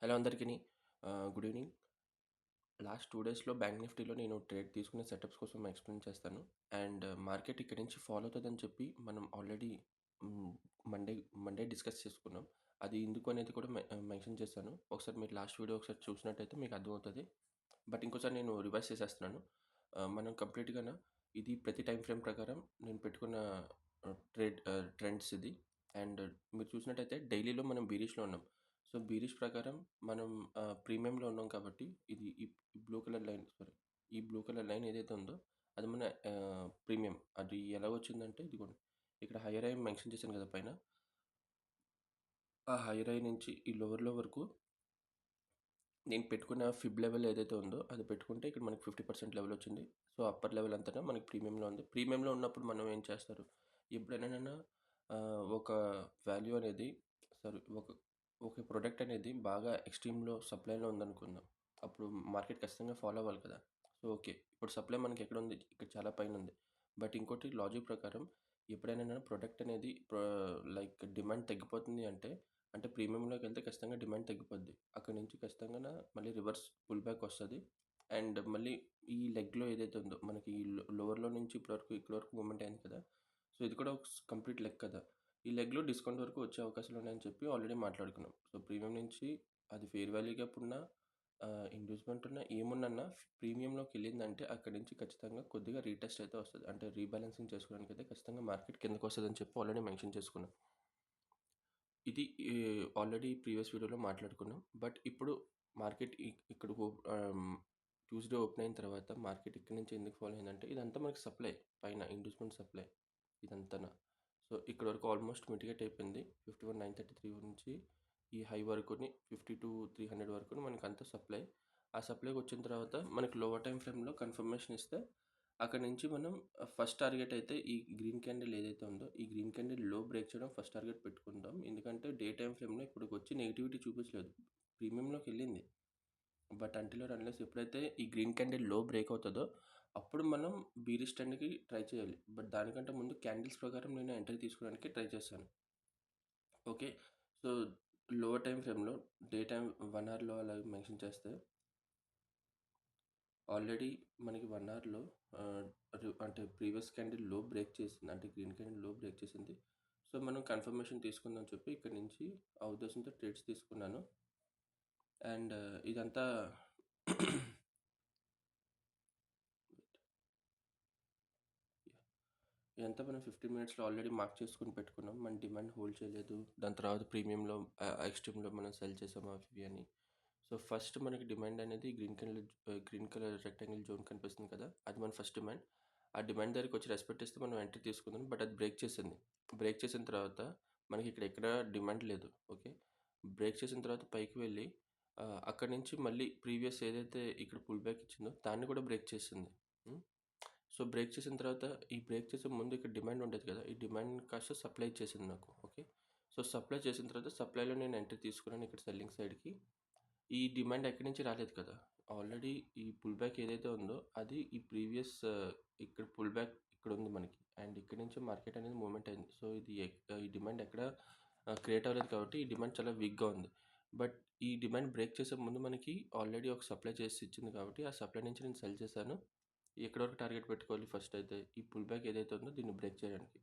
Hello అందరికిని. Good evening. Last 2 డేస్‌లో bank నిఫ్టీలో నేను ట్రేడ్ తీసుకునే సెటప్స్ కోసం ఎక్స్‌ప్లెయిన్ చేస్తాను. అండ్ మార్కెట్ ఇక్కడి నుంచి ఫాలో అవుతదని చెప్పి మనం ఆల్రెడీ హ్మ్, మండే మండే డిస్కస్ చేసుకున్నాం. అది ఎందుకు అనేది కూడా మెన్షన్ చేశాను. ఒకసారి మీరు లాస్ట్ వీడియో ఒకసారి చూసినట్టయితే మీకు అర్థమవుతది. బట్ ఇంకోసారి నేను రివైజ్ చేసేస్తున్నాను. మనం కంప్లీట్‌గాన ఇది ప్రతి టైమ్ ఫ్రేమ్ ప్రకారం నేను పెట్టుకున్న ట్రెండ్స్ ఇది. అండ్ మీరు చూసినట్టయితే డైలీలో మనం బీరిష్‌లో ఉన్నాం. సో, బీరిష్ ప్రకారం మనం ప్రీమియంలో ఉన్నాం కాబట్టి ఇది ఈ బ్లూ కలర్ లైన్ సారీ ఈ బ్లూ కలర్ లైన్ ఏదైతే ఉందో అది మన ప్రీమియం. అది ఎలా వచ్చిందంటే ఇదిగోండి. ఇక్కడ హైయర్ హై మెన్షన్ చేశాను కదా పైన. ఆ హైయర్ హై నుంచి ఈ లోవర్‌లో వరకు నేను పెట్టుకున్న ఫిబ్ లెవెల్ ఏదైతే ఉందో అది పెట్టుకుంటే ఇక్కడ మనకి 50% లెవెల్ వచ్చింది. సో, అప్పర్ లెవెల్ అంతటా మనకి ప్రీమియంలో ఉంది. ప్రీమియంలో ఉన్నప్పుడు మనం ఏం చేస్తారు? ఎప్పుడైనా ఒక వాల్యూ అనేది సారీ ఒక ప్రొడక్ట్ అనేది బాగా ఎక్స్‌ట్రీమ్‌లో సప్లైలో ఉందనుకుందాం. అప్పుడు మార్కెట్ ఖచ్చితంగా ఫాలో అవ్వాలి కదా! So, okay. ఇప్పుడు సప్లై మనకి ఎక్కడుంది? ఇక్కడ చాలా పైనుంది. బట్ ఇంకోటి లాజిక్ ప్రకారం ఎప్పుడైనా ప్రొడక్ట్ అనేది లైక్ డిమాండ్ తగ్గిపోతుంది అంటే ప్రీమియంలోకెళ్తే ఖచ్చితంగా డిమాండ్ తగ్గిపోద్ది. అక్కడి నుంచి ఖచ్చితంగాన మళ్ళీ రివర్స్ పుల్ బ్యాక్ వస్తది. అండ్ మళ్ళీ ఈ లెగ్‌లో ఏదైతే ఉందో మనకి ఈ లోవర్‌లో నుంచి ఇక్కడి వరకు మూవ్‌మెంట్ అయింది కదా! సో, ఇది కూడా ఒక కంప్లీట్ లెగ్ కదా! ఈ లెగ్‌లో డిస్కౌంట్ వరకు వచ్చే అవకాశాలున్నాయని చెప్పి ఆల్రెడీ మాట్లాడుకున్నాం. సో, ప్రీమియం నుంచి అది ఫెయిర్ వాల్యూ గ్యాప్ ఉన్నా ఇండ్యూస్‌మెంట్ ఉన్నా ఏమున్నన్నా ప్రీమియంలోకెళ్ళిందంటే అక్కడి నుంచి ఖచ్చితంగా కొద్దిగా రీటెస్ట్ అయితే వస్తది. అంటే రీబాలన్సింగ్ చేసుకోవడానికైతే ఖచ్చితంగా మార్కెట్ కిందకొస్తదని చెప్పి ఆల్రెడీ మెన్షన్ చేసుకున్నాం. ఇది ఆల్రెడీ ప్రీవియస్ వీడియోలో మాట్లాడుకున్నాం. బట్ ఇప్పుడు మార్కెట్ ఇక్కడ ట్యూస్‌డే ఓపెన్ అయిన తర్వాత మార్కెట్ ఇక్కడి నుంచి ఎందుకు ఫాలో అయిందంటే ఇదంతా మనకి సప్లై పైన ఇండ్యూస్‌మెంట్ సప్లై ఇదంతాన. సో, ఇక్కడి వరకు ఆల్మోస్ట్ మిటిగేట్ అయిపోయింది. 51,933 నుంచి ఈ హై వరకుని 52,300 వరకుని మనకంతా సప్లై. ఆ సప్లైకొచ్చిన తర్వాత మనకి లోవర్ టైమ్ ఫ్రేమ్‌లో కన్ఫర్మేషన్ ఇస్తే అక్కడి నుంచి మనం ఫస్ట్ టార్గెట్ అయితే ఈ గ్రీన్ క్యాండిల్ ఏదైతే ఉందో, ఈ గ్రీన్ క్యాండిల్ లో బ్రేక్ చేయడం ఫస్ట్ టార్గెట్ పెట్టుకుంటాం. ఎందుకంటే డే టైమ్ ఫ్రేమ్‌లో ఇప్పటికొచ్చి నెగటివిటీ చూపించలేదు. ప్రీమియంలోకెళ్ళింది. బట్ అంటిల్ ఆర్ అన్లెస్ ఎప్పుడైతే ఈ గ్రీన్ క్యాండిల్ లో బ్రేక్ అవుతదో, అప్పుడు మనం బీరిష్ ట్రెండ్‌కి ట్రై చేయాలి. బట్ దానికంటే ముందు క్యాండిల్స్ ప్రకారం నేను ఎంట్రీ తీసుకోవడానికి ట్రై చేశాను. ఓకే. సో, లోవర్ టైమ్ ఫ్రేమ్‌లో డే టైమ్ 1 అవర్‌లో అలా మెన్షన్ చేస్తే ఆల్రెడీ మనకి 1 అవర్‌లో ఆహ్, అంటే ప్రీవియస్ క్యాండిల్ లో బ్రేక్ చేసింది. అంటే గ్రీన్ క్యాండిల్ లో బ్రేక్ చేసింది. సో, మనం కన్ఫర్మేషన్ తీసుకుందాం అని చెప్పి ఇక్కడి నుంచి ఆ ఉద్దేశంతో ట్రేడ్స్ తీసుకున్నాను. అండ్ ఇదంతా ఇదంతా మనం 15 మినిట్స్‌లో ఆల్రెడీ మార్క్ చేసుకొని పెట్టుకున్నాం. మన డిమాండ్ హోల్డ్ చేయలేదు. దాని తర్వాత ప్రీమియంలో ఎక్స్‌ట్రీమ్‌లో మనం సెల్ చేసాం అవి ఇవి అని. సో, ఫస్ట్ మనకి డిమాండ్ అనేది గ్రీన్ కలర్ రెక్టాంగిల్ జోన్ కనిపిస్తుంది కదా! అది మన ఫస్ట్ డిమాండ్. ఆ డిమాండ్ దగ్గరికి వచ్చి రెస్పెక్ట్ ఇస్తే మనం ఎంట్రీ తీసుకుందాం. బట్ అది బ్రేక్ చేసింది. బ్రేక్ చేసిన తర్వాత మనకి ఇక్కడ ఎక్కడ డిమాండ్ లేదు. ఓకే. బ్రేక్ చేసిన తర్వాత పైకి వెళ్ళి అక్కడి నుంచి మళ్ళీ ప్రీవియస్ ఏదైతే ఇక్కడ పుల్ బ్యాక్ ఇచ్చిందో దాన్ని కూడా బ్రేక్ చేసింది. హ్మ్. సో, బ్రేక్ చేసిన తర్వాత ఈ బ్రేక్ చేసే ముందు ఇక్కడ డిమాండ్ ఉండేది కదా! ఈ డిమాండ్ కాస్త సప్లై ఇచ్చేసింది నాకు. ఓకే. సో, సప్లై చేసిన తర్వాత సప్లైలో నేను ఎంట్రీ తీసుకున్నాను ఇక్కడ సెల్లింగ్ సైడ్‌కి. ఈ డిమాండ్ ఎక్కడి నుంచి రాలేదు కదా! ఆల్రెడీ ఈ పుల్ బ్యాక్ ఏదైతే ఉందో అది ఈ ప్రీవియస్ ఇక్కడ పుల్ బ్యాక్ ఇక్కడుంది మనకి. అండ్ ఇక్కడి నుంచి మార్కెట్ అనేది మూవ్‌మెంట్ అయింది. సో, ఈ డిమాండ్ ఎక్కడ క్రియేట్ అవ్వలేదు కాబట్టి ఈ డిమాండ్ చాలా వీక్‌గా ఉంది. బట్ ఈ డిమాండ్ బ్రేక్ చేసే ముందు మనకి ఆల్రెడీ ఒక సప్లై చేసి ఇచ్చింది కాబట్టి ఆ సప్లై నుంచి నేను సెల్ చేశాను. ఎక్కడి వరకు టార్గెట్ పెట్టుకోవాలి ఫస్ట్ అయితే ఈ పుల్ బ్యాక్ ఏదైతే ఉందో దీన్ని బ్రేక్ చేయడానికి.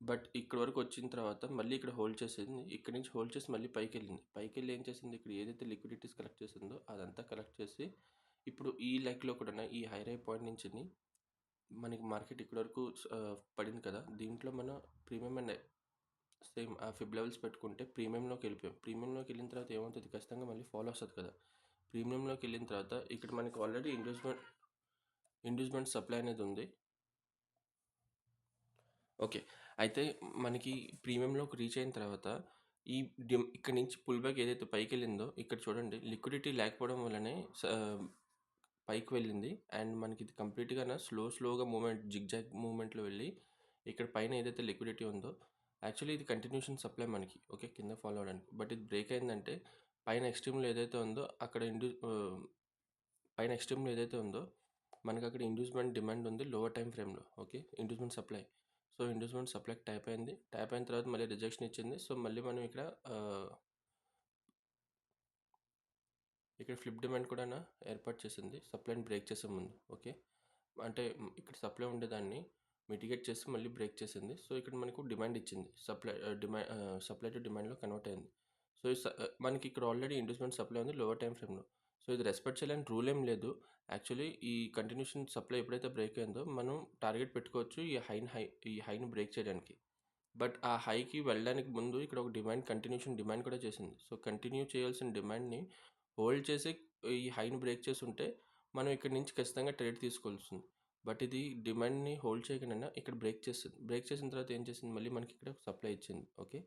బట్ ఇక్కడి వరకు వచ్చిన తర్వాత మళ్ళీ ఇక్కడ హోల్డ్ చేసింది. ఇక్కడి నుంచి హోల్డ్ చేసి మళ్ళీ పైకెళ్ళింది. పైకెళ్ళి ఏం చేసింది ఇక్కడ ఏదైతే లిక్విడిటీస్ కలెక్ట్ చేసిందో అదంతా కలెక్ట్ చేసి ఇప్పుడు ఈ లెగ్‌లో కూడా ఈ హైయర్ హై పాయింట్ నుంచిని మనకి మార్కెట్ ఇక్కడి వరకు పడింది కదా! దీంట్లో మనం ప్రీమియం అండ్ సేమ్ ఆ ఫిబ్ లెవెల్స్ పెట్టుకుంటే ప్రీమియంలోకెళ్ళిపోయాం. ప్రీమియంలోకెళ్ళిన తర్వాత ఏమవుతది ఖచ్చితంగా మళ్ళీ ఫాలో వస్తది కదా! ప్రీమియంలోకెళ్ళిన తర్వాత ఇక్కడ మనకి ఆల్రెడీ ఇండ్యూస్‌మెంట్ సప్లై అనేది ఉంది. ఓకే. అయితే మనకి ప్రీమియంలోకి రీచ్ అయిన తర్వాత ఈ ఇక్కడి నుంచి పుల్ బ్యాక్ ఏదైతే పైకెళ్ళిందో ఇక్కడ చూడండి లిక్విడిటీ లేకపోవడం వల్లనే పైకి వెళ్ళింది. అండ్ మనకి ఇది కంప్లీట్‌గాన స్లోగా జిగ్‌జాగ్ మూవ్‌మెంట్‌లో వెళ్ళి ఇక్కడ పైన ఏదైతే లిక్విడిటీ ఉందో యాక్చువల్లీ ఇది కంటిన్యూషన్ సప్లై మనకి. ఓకే. కింద ఫాలో అవ్వడానికి. బట్ ఇది బ్రేక్ అయిందంటే పైన ఎక్స్‌ట్రీమ్‌లో ఏదైతే ఉందో అక్కడ పైన ఎక్స్‌ట్రీమ్‌లో ఏదైతే ఉందో మనకక్కడ ఇండ్యూస్‌మెంట్ డిమాండ్ ఉంది లోవర్ టైమ్ ఫ్రేమ్‌లో. Okay. Inducement supply. So, inducement సప్లైకి ట్యాప్ అయింది. ట్యాప్ అయిన తర్వాత మళ్ళీ రిజెక్షన్ ఇచ్చింది. సో, మళ్ళీ మనం ఇక్కడ ఆహ్, ఇక్కడ ఫ్లిప్ డిమాండ్ కూడా ఏర్పాటు చేసింది సప్లైని బ్రేక్ చేసే ముందు. ఓకే. అంటే ఇక్కడ సప్లై ఉండేదాన్ని మిటిగేట్ చేసి మళ్ళీ బ్రేక్ చేసింది. సో ఇక్కడ మనకు డిమాండ్ ఇచ్చింది. సప్లై టు డిమాండ్లో కన్వర్ట్ అయింది. సో మనకి ఇక్కడ ఆల్రెడీ ఇండ్యూస్మెంట్ సప్లై ఉంది లోవర్ టైం ఫ్రేమ్లో. సో ఇది రెస్పెక్ట్ చేయాలని రూల్ ఏం లేదు. యాక్చువల్లీ ఈ కంటిన్యూషన్ సప్లై ఎప్పుడైతే బ్రేక్ అయిందో మనం టార్గెట్ పెట్టుకోవచ్చు ఈ హైని బ్రేక్ చేయడానికి. బట్ ఆ హైకి వెళ్ళడానికి ముందు ఇక్కడ ఒక కంటిన్యూషన్ డిమాండ్ కూడా చేసింది. సో కంటిన్యూ చేయాల్సిన డిమాండ్ని హోల్డ్ చేసి ఈ హైని బ్రేక్ చేసి ఉంటే మనం ఇక్కడ నుంచి ఖచ్చితంగా ట్రేడ్ తీసుకోవాల్సింది. బట్ ఇది డిమాండ్ని హోల్డ్ చేయకుండా ఇక్కడ బ్రేక్ చేస్తుంది. బ్రేక్ చేసిన తర్వాత ఏం చేసింది, మళ్ళీ మనకి ఇక్కడ సప్లై ఇచ్చింది. ఓకే.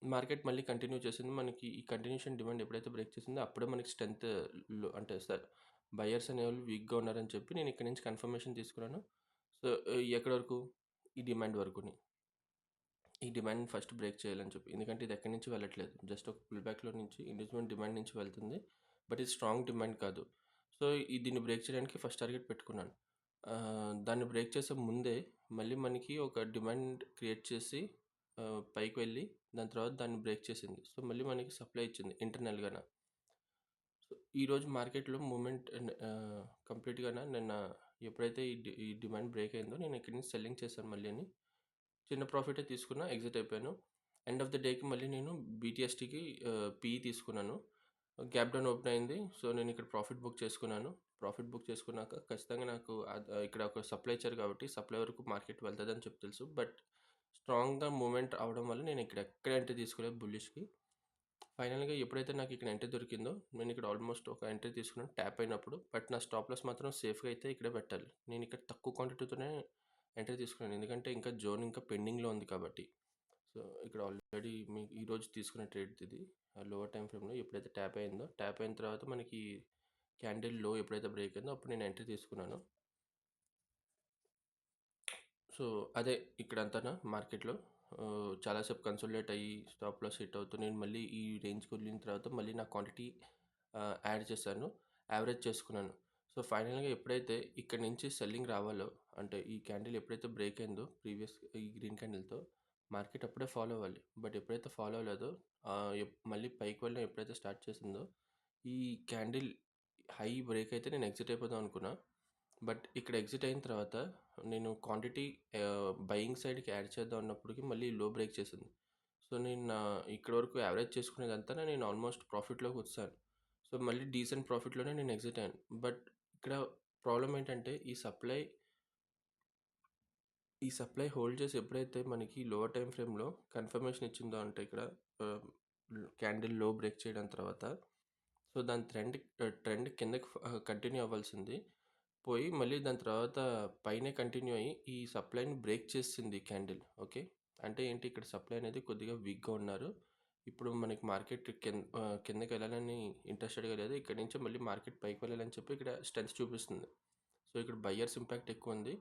మార్కెట్ మళ్ళీ కంటిన్యూ చేసింది. మనకి ఈ కంటిన్యూషన్ డిమాండ్ ఎప్పుడైతే బ్రేక్ చేసిందో అప్పుడే మనకి స్ట్రెంత్ అంటే సార్ బయర్స్ అనేవాళ్ళు వీక్గా ఉన్నారని చెప్పి నేను ఇక్కడ నుంచి కన్ఫర్మేషన్ తీసుకున్నాను. సో ఎక్కడి వరకు, ఈ డిమాండ్ వరకుని, ఈ డిమాండ్ని ఫస్ట్ బ్రేక్ చేయాలని చెప్పి. ఎందుకంటే ఇది ఎక్కడి నుంచి వెళ్ళట్లేదు, జస్ట్ ఒక పుల్ బ్యాక్లో నుంచి ఇండివిజువల్ డిమాండ్ నుంచి వెళ్తుంది. బట్ ఇది స్ట్రాంగ్ డిమాండ్ కాదు. సో దీన్ని బ్రేక్ చేయడానికి ఫస్ట్ టార్గెట్ పెట్టుకున్నాను. దాన్ని బ్రేక్ చేసే ముందే మళ్ళీ మనకి ఒక డిమాండ్ క్రియేట్ చేసి పైకి వెళ్ళి దాని తర్వాత దాన్ని బ్రేక్ చేసింది. సో మళ్ళీ మనకి సప్లై ఇచ్చింది ఇంటర్నల్గాన. సో ఈరోజు మార్కెట్లో మూమెంట్ కంప్లీట్గా నిన్న ఎప్పుడైతే ఈ డిమాండ్ బ్రేక్ అయిందో నేను ఇక్కడి నుంచి సెల్లింగ్ చేశాను. మళ్ళీ అని చిన్న ప్రాఫిటే తీసుకున్నా, ఎగ్జిట్ అయిపోయాను. ఎండ్ ఆఫ్ ద డేకి మళ్ళీ నేను బీటీఎస్టీకి పీఈ తీసుకున్నాను. గ్యాప్ డౌన్ ఓపెన్ అయింది. సో నేను ఇక్కడ ప్రాఫిట్ బుక్ చేసుకున్నాను. ప్రాఫిట్ బుక్ చేసుకున్నాక ఖచ్చితంగా నాకు ఇక్కడ ఒక సప్లై ఇచ్చారు కాబట్టి సప్లై వరకు మార్కెట్ వెళ్తుందని చెప్పి తెలుసు. బట్ స్ట్రాంగ్గా మూమెంట్ అవడం వల్ల నేను ఎక్కడ ఎంట్రీ తీసుకోలేదు బుల్లిష్కి. ఫైనల్గా ఎప్పుడైతే నాకు ఇక్కడ ఎంట్రీ దొరికిందో నేను ఇక్కడ ఆల్మోస్ట్ ఒక ఎంట్రీ తీసుకున్నాను ట్యాప్ అయినప్పుడు. బట్ నా స్టాప్ లాస్ మాత్రం సేఫ్గా అయితే ఇక్కడే పెట్టాలి. నేను ఇక్కడ తక్కువ క్వాంటిటీతోనే ఎంట్రీ తీసుకున్నాను, ఎందుకంటే ఇంకా జోన్ ఇంకా పెండింగ్లో ఉంది కాబట్టి. సో ఇక్కడ ఆల్రెడీ మీకు ఈరోజు తీసుకున్న ట్రేడ్ ఇది లోవర్ టైం ఫ్రేమ్లో ఎప్పుడైతే ట్యాప్ అయిందో, ట్యాప్ అయిన తర్వాత మనకి క్యాండిల్ లో ఎప్పుడైతే బ్రేక్ అయిందో అప్పుడు నేను ఎంట్రీ తీసుకున్నాను. సో అదే ఇక్కడంతా మార్కెట్లో చాలాసేపు కన్సోలిడేట్ అయ్యి స్టాప్ లాస్ హిట్ అవుతూ నేను మళ్ళీ ఈ రేంజ్కి వెళ్ళిన తర్వాత మళ్ళీ నా క్వాంటిటీ యాడ్ చేశాను, యావరేజ్ చేసుకున్నాను. సో ఫైనల్గా ఎప్పుడైతే ఇక్కడ నుంచి సెల్లింగ్ రావాలో, అంటే ఈ క్యాండిల్ ఎప్పుడైతే బ్రేక్ అయిందో ప్రీవియస్ ఈ గ్రీన్ క్యాండిల్తో, మార్కెట్ అప్పుడే ఫాలో అవ్వాలి. బట్ ఎప్పుడైతే ఫాలో అవ్వలేదో మళ్ళీ పైకి వెళ్ళడం ఎప్పుడైతే స్టార్ట్ చేసిందో ఈ క్యాండిల్ హై బ్రేక్ అయితే నేను ఎగ్జిట్ అయిపోదాం అనుకున్నా. బట్ ఇక్కడ ఎగ్జిట్ అయిన తర్వాత నేను క్వాంటిటీ బయింగ్ సైడ్కి యాడ్ చేద్దాం అన్నప్పటికీ మళ్ళీ లో బ్రేక్ చేసింది. సో నేను ఇక్కడ వరకు యావరేజ్ చేసుకునేదంతా నేను ఆల్మోస్ట్ ప్రాఫిట్లోకి వచ్చాను. సో మళ్ళీ డీసెంట్ ప్రాఫిట్లోనే నేను ఎగ్జిట్ అయ్యాను. బట్ ఇక్కడ ప్రాబ్లం ఏంటంటే ఈ సప్లై హోల్డ్ చేసి ఎప్పుడైతే మనకి లోవర్ టైం ఫ్రేమ్లో కన్ఫర్మేషన్ ఇచ్చిందో, అంటే ఇక్కడ క్యాండిల్ లో బ్రేక్ చేయడం తర్వాత, సో దాని ట్రెండ్ కిందకి కంటిన్యూ అవ్వాల్సింది పోయి మళ్ళీ దాని తర్వాత పైనే కంటిన్యూ అయ్యి ఈ సప్లైని బ్రేక్ చేసింది క్యాండిల్. ఓకే. అంటే ఏంటి, ఇక్కడ సప్లై అనేది కొద్దిగా వీక్గా ఉన్నారు. ఇప్పుడు మనకి మార్కెట్ కిందకి వెళ్ళాలని ఇంట్రెస్టెడ్గా లేదు, ఇక్కడ నుంచి మళ్ళీ మార్కెట్ పైకి వెళ్ళాలని చెప్పి ఇక్కడ స్ట్రెంత్ చూపిస్తుంది. సో ఇక్కడ బయ్యర్స్ ఇంపాక్ట్ ఎక్కువ ఉంది.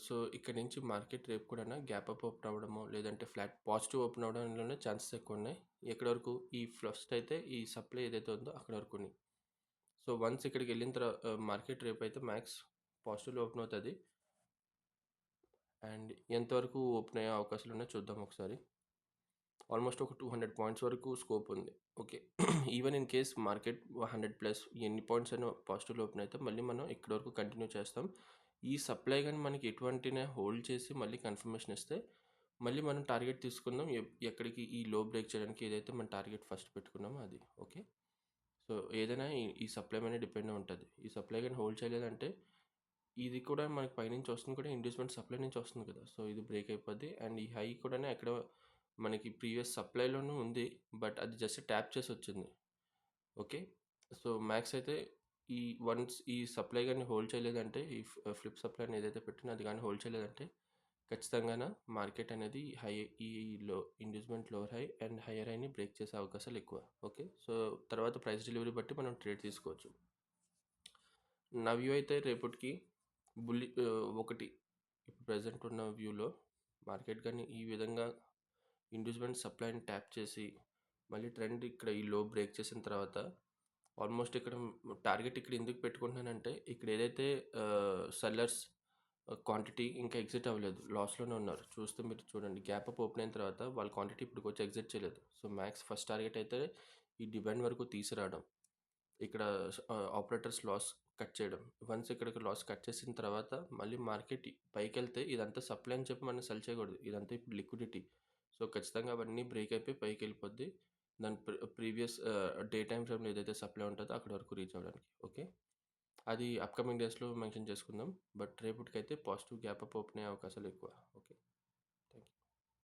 సో ఇక్కడ నుంచి మార్కెట్ రేపు కూడా గ్యాప్ అప్ ఓపెన్ అవ్వడమో లేదంటే ఫ్లాట్ పాజిటివ్ ఓపెన్ అవ్వడంలోనే ఛాన్సెస్ ఎక్కువ ఉన్నాయి. ఎక్కడి వరకు, ఈ ఫస్ట్ అయితే ఈ సప్లై ఏదైతే ఉందో అక్కడ వరకు. సో వన్స్ ఇక్కడికి వెళ్ళిన తర్వాత మార్కెట్ రేపు అయితే మ్యాక్స్ పాజిటివ్లో ఓపెన్ అవుతుంది. అండ్ ఎంతవరకు ఓపెన్ అయ్యే అవకాశాలు ఉన్నాయో చూద్దాం ఒకసారి. ఆల్మోస్ట్ ఒక 200 పాయింట్స్ వరకు స్కోప్ ఉంది. Okay. Even in case market 100+ ఎన్ని పాయింట్స్ అయినా పాజిటివ్లో ఓపెన్ అయితే మళ్ళీ మనం ఇక్కడ వరకు కంటిన్యూ చేస్తాం. ఈ సప్లై కానీ మనకి ఎటువంటినే హోల్డ్ చేసి మళ్ళీ కన్ఫర్మేషన్ ఇస్తే మళ్ళీ మనం టార్గెట్ తీసుకుందాం ఎక్కడికి, ఈ లో బ్రేక్ చేయడానికి ఏదైతే మనం టార్గెట్ ఫస్ట్ పెట్టుకున్నామో అది. ఓకే. సో ఏదైనా ఈ సప్లై మీద డిపెండ్ ఉంటుంది. ఈ సప్లై కానీ హోల్డ్ చేయలేదంటే ఇది కూడా మనకి పైనుంచి వస్తుంది, కూడా ఇండ్యూస్మెంట్ సప్లై నుంచి వస్తుంది కదా. సో ఇది బ్రేక్ అయిపోద్ది. అండ్ ఈ హై కూడా ఎక్కడ మనకి ప్రీవియస్ సప్లైలోనూ ఉంది, బట్ అది జస్ట్ ట్యాప్ చేసి వచ్చింది. ఓకే. సో మ్యాక్స్ అయితే వన్స్ ఈ సప్లై కానీ హోల్డ్ చేయలేదంటే, ఈ ఫ్లిప్ సప్లై అని ఏదైతే పెట్టినా అది కానీ హోల్డ్ చేయలేదంటే ఖచ్చితంగా మార్కెట్ అనేది ఈ inducement lower high and higher హైని బ్రేక్ చేసే అవకాశాలు ఎక్కువ. ఓకే. సో తర్వాత ప్రైస్ డెలివరీ బట్టి మనం ట్రేడ్ తీసుకోవచ్చు. నా వ్యూ అయితే రేపటికి ఒకటి ఇప్పుడు ప్రజెంట్ ఉన్న వ్యూలో మార్కెట్ కానీ ఈ విధంగా ఇండ్యూస్మెంట్ సప్లైని ట్యాప్ చేసి మళ్ళీ ట్రెండ్ ఇక్కడ ఈ లో బ్రేక్ చేసిన తర్వాత ఆల్మోస్ట్ ఇక్కడ టార్గెట్ ఇక్కడ ఎందుకు పెట్టుకుంటున్నానంటే, ఇక్కడ ఏదైతే సెల్లర్స్ క్వాంటిటీ ఇంకా ఎగ్జిట్ అవ్వలేదు, లాస్లోనే ఉన్నారు. చూస్తే మీరు చూడండి, గ్యాప్ అప్ ఓపెన్ అయిన తర్వాత వాళ్ళ క్వాంటిటీ ఇప్పుడు వచ్చి ఎగ్జిట్ చేయలేదు. సో మ్యాక్స్ ఫస్ట్ టార్గెట్ అయితే ఈ డిమాండ్ వరకు తీసుకురావడం. ఇక్కడ ఆపరేటర్స్ లాస్ కట్ చేయడం. వన్స్ ఇక్కడికి లాస్ కట్ చేసిన తర్వాత మళ్ళీ మార్కెట్ పైకెళ్తే ఇదంతా సప్లై అని చెప్పి మనం సెల్ చేయకూడదు. ఇదంతా ఇప్పుడు లిక్విడిటీ. సో, ఖచ్చితంగా అవన్నీ బ్రేక్ అయిపోయి పైకెళ్ళిపోద్ది. దాని ప్రీవియస్ డే టైమ్ ఫ్రేమ్‌లో ఏదైతే సప్లై ఉంటదో అక్కడి వరకు రీచ్ అవ్వడానికి. ఓకే. అది అప్‌కమింగ్ డేస్‌లో మెన్షన్ చేసుకుందాం. బట్ రేపటికైతే పాజిటివ్ గ్యాప్ అప్ ఓపెన్ అయ్యే అవకాశాలు ఎక్కువ. ఓకే.